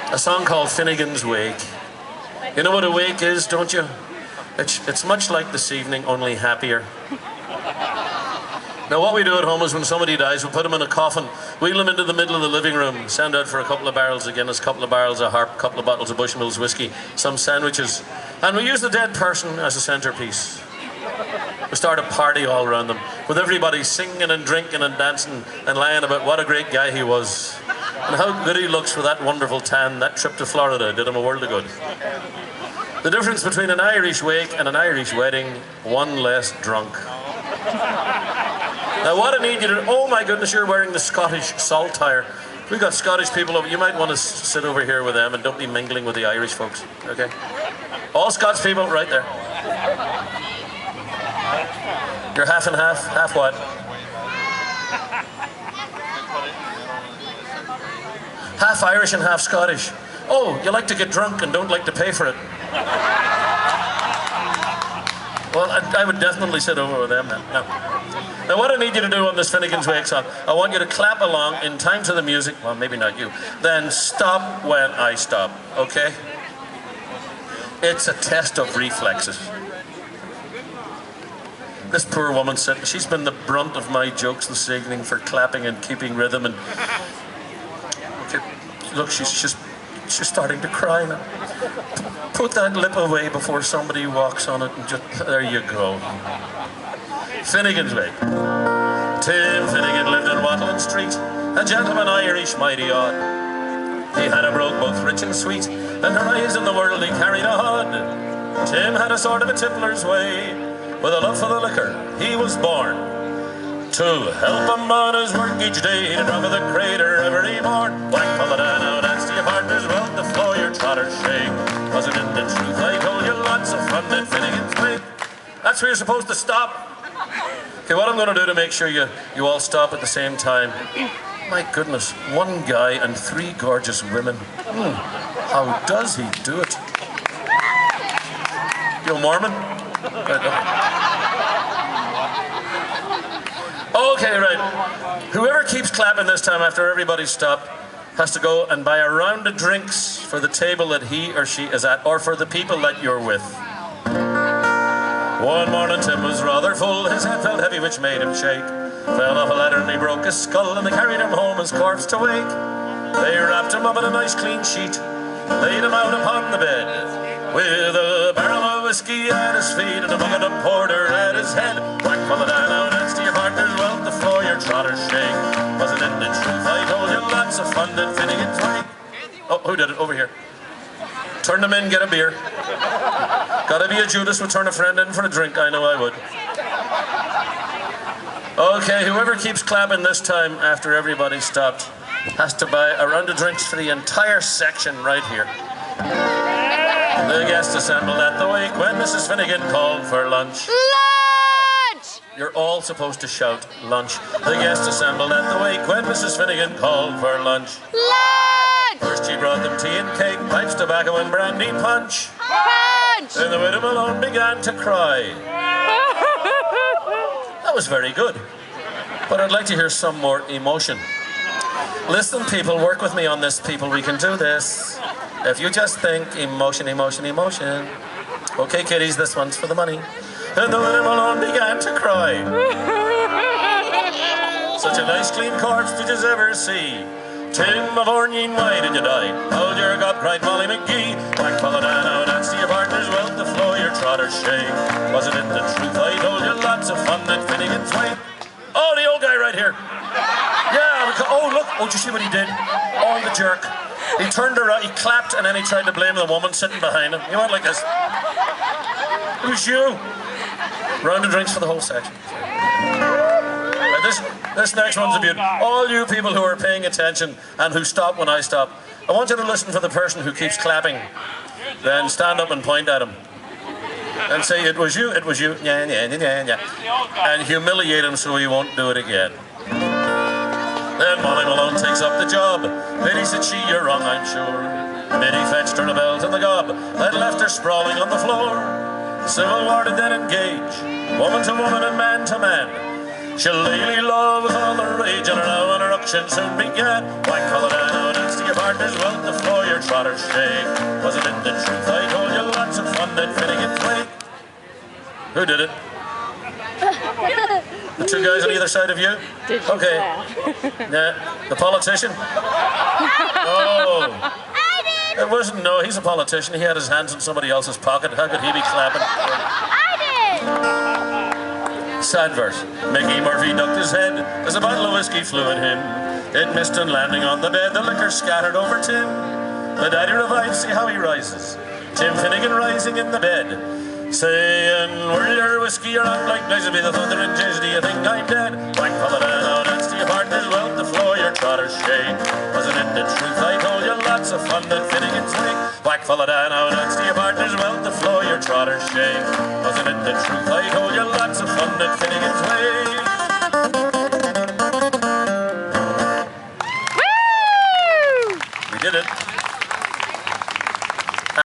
A song called Finnegan's Wake. You know what a wake is, don't you? It's much like this evening, only happier. Now what we do at home is when somebody dies, we put them in a coffin, wheel them into the middle of the living room, send out for a couple of barrels of Guinness, a couple of barrels of Harp, a couple of bottles of Bushmills whiskey, some sandwiches, and we use the dead person as a centrepiece. We start a party all around them, with everybody singing and drinking and dancing and lying about what a great guy he was, and how good he looks with that wonderful tan. That trip to Florida did him a world of good. The difference between an Irish wake and an Irish wedding, one less drunk. Now what I need you to, oh my goodness, you're wearing the Scottish saltire. We've got Scottish people over, you might want to sit over here with them and don't be mingling with the Irish folks, okay? All Scots people, right there. You're half and half, half what? Half Irish and half Scottish. Oh, you like to get drunk and don't like to pay for it. Well, I would definitely sit over with them then. Now what I need you to do on this Finnegan's Wake song, I want you to clap along in time to the music, well maybe not you, then stop when I stop, okay? It's a test of reflexes. This poor woman said, she's been the brunt of my jokes this evening for clapping and keeping rhythm, and okay, look, she's starting to cry now. Put that lip away before somebody walks on it and just, there you go. Finnegan's Wake. Tim Finnegan lived in Watling Street, a gentleman Irish mighty odd. He had a brogue both rich and sweet, and her eyes in the world he carried a hod. Tim had a sort of a tippler's way, with a love for the liquor he was born. To help him on his work each day, to drunk of the crater every morn. Black Polidano, dance to your partners, well the floor your trotters shake. Wasn't it the truth I told you, lots of fun at Finnegan's Wake. That's where you're supposed to stop. Okay, what I'm going to do to make sure you all stop at the same time. My goodness, one guy and three gorgeous women. How does he do it? You a Mormon? Okay, right. Whoever keeps clapping this time after everybody's stopped has to go and buy a round of drinks for the table that he or she is at, or for the people that you're with. One morning Tim was rather full, his head felt heavy which made him shake. Fell off a ladder and he broke his skull, and they carried him home his corpse to wake. They wrapped him up in a nice clean sheet, laid him out upon the bed, with a barrel of whiskey at his feet and a bucket of porter at his head. Black Polidano, dance to your partners, well the floor your trotters shake. Wasn't it the truth I told you, lots of fun at Finnegan's Wake. Oh, who did it? Over here. Turn them in, get a beer. Gotta be a Judas, would turn a friend in for a drink, I know I would. Okay, whoever keeps clapping this time after everybody stopped has to buy a round of drinks for the entire section right here. The guests assembled at the wake when Mrs. Finnegan called for lunch. Lunch! You're all supposed to shout lunch. The guests assembled at the wake when Mrs. Finnegan called for lunch. Lunch! First she brought them tea and cake, pipes, tobacco and brandy punch. Punch! Then the widow alone began to cry. That was very good, but I'd like to hear some more emotion. Listen, people, work with me on this, people, we can do this. If you just think emotion, emotion, emotion. Okay, kiddies, this one's for the money. And the widow alone began to cry. Such a nice clean corpse did you ever see? Tim of Orneen, why did you die? Hold your God, cried Molly McGee. Black Polidano, dance to your partners, well the floor your trotters shake. Wasn't it the truth I told you, lots of fun at Finnegan's Wake? Oh, the old guy right here. Yeah, oh look, oh, did you see what he did? Oh, the jerk. He turned around, he clapped, and then he tried to blame the woman sitting behind him. He went like this. It was you. Round of drinks for the whole section. This next one's a beauty. All you people who are paying attention and who stop when I stop, I want you to listen for the person who keeps clapping. Then stand up and point at him. And say, it was you, yeah, yeah, yeah, yeah. And humiliate him so he won't do it again. Then Molly Malone takes up the job. Lady said she, you're wrong, I'm sure. Biddy fetched her a belt in the gob that left her sprawling on the floor. Civil war did then engage, woman to woman and man to man. Shillelagh love was all the rage, and an hour and a ruction soon began. Black Polidano, dance to your partners, well the floor your trotters shake. Wasn't it the truth? I told you lots of fun that Finnegan's wake. Who did it? The two guys on either side of you? Did you okay. The politician? No. I did. It wasn't, no, he's a politician. He had his hands in somebody else's pocket. How could he be clapping? I did. Sad verse. Mickey Murphy ducked his head as a bottle of whiskey flew at him. It missed and landing on the bed, the liquor scattered over Tim. The daddy revived, see how he rises. Tim Finnegan rising in the bed, saying, "Where's your whiskey? You're not like blazes be the thunder and jizz. Do you think I'm dead? Whack for the down, that's to your partner's well, the floor your trotters shake. Wasn't it the truth? I told you lots of fun that Finnegan's wake. Whack for the down, that's to your